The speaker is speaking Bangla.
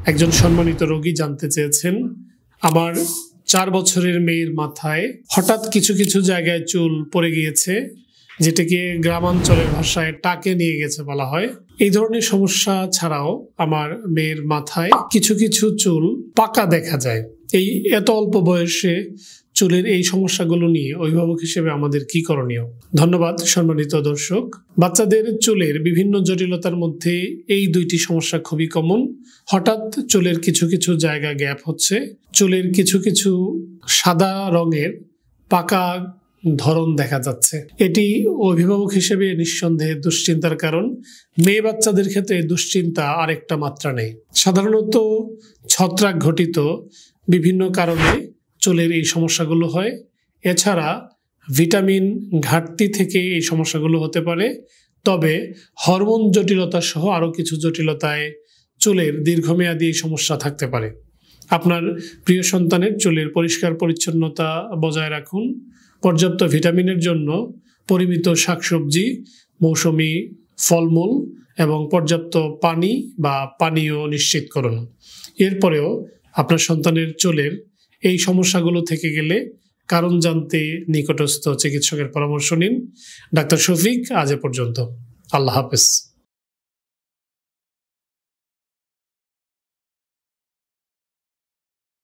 একজন সম্মানিত রোগী জানতে চেয়েছেন, আমার 4 বছরের মেয়ের মাথায় হঠাৎ কিছু কিছু জায়গায় চুল পড়ে গিয়েছে, যেটাকে গ্রামাঞ্চলের ভাষায় টাকে নিয়ে গেছে বলা হয়। এই ধরনের সমস্যা ছাড়াও আমার মেয়ের মাথায় কিছু কিছু চুল পাকা দেখা যায়। এই এত অল্প বয়সে চুলের এই সমস্যাগুলো নিয়ে অভিভাবক হিসেবে আমাদের কি করণীয়? ধন্যবাদ সম্মানিত দর্শক। বাচ্চাদের চুলের বিভিন্ন জটিলতার মধ্যে এই দুইটি সমস্যা খুবই কমন। হঠাৎ চুলের কিছু কিছু জায়গা গ্যাপ হচ্ছে, চুলের কিছু কিছু সাদা রঙের পাকা ধরন দেখা যাচ্ছে। এটি অভিভাবক হিসেবে নিঃসন্দেহে দুশ্চিন্তার কারণ। মেয়ে বাচ্চাদের ক্ষেত্রে দুশ্চিন্তা আরেকটা মাত্রা নেই। সাধারণত ছত্রাক ঘটিত বিভিন্ন কারণে চুলের এই সমস্যাগুলো হয়। এছাড়া ভিটামিন ঘাটতি থেকে এই সমস্যাগুলো হতে পারে। তবে হরমোন জটিলতা সহ আরও কিছু জটিলতায় চুলের দীর্ঘমেয়াদী এই সমস্যা থাকতে পারে। আপনার প্রিয় সন্তানের চুলের পরিষ্কার পরিচ্ছন্নতা বজায় রাখুন। পর্যাপ্ত ভিটামিনের জন্য পরিমিত শাকসবজি, মৌসুমী ফলমূল এবং পর্যাপ্ত পানি বা পানীয় নিশ্চিত করুন। এরপরেও আপনার সন্তানের চুলের এই সমস্যাগুলো থেকে গেলে কারণ জানতে নিকটস্থ চিকিৎসকের পরামর্শ নিন। ডাক্তার শফিক, আজ এ পর্যন্ত। আল্লাহ হাফেজ।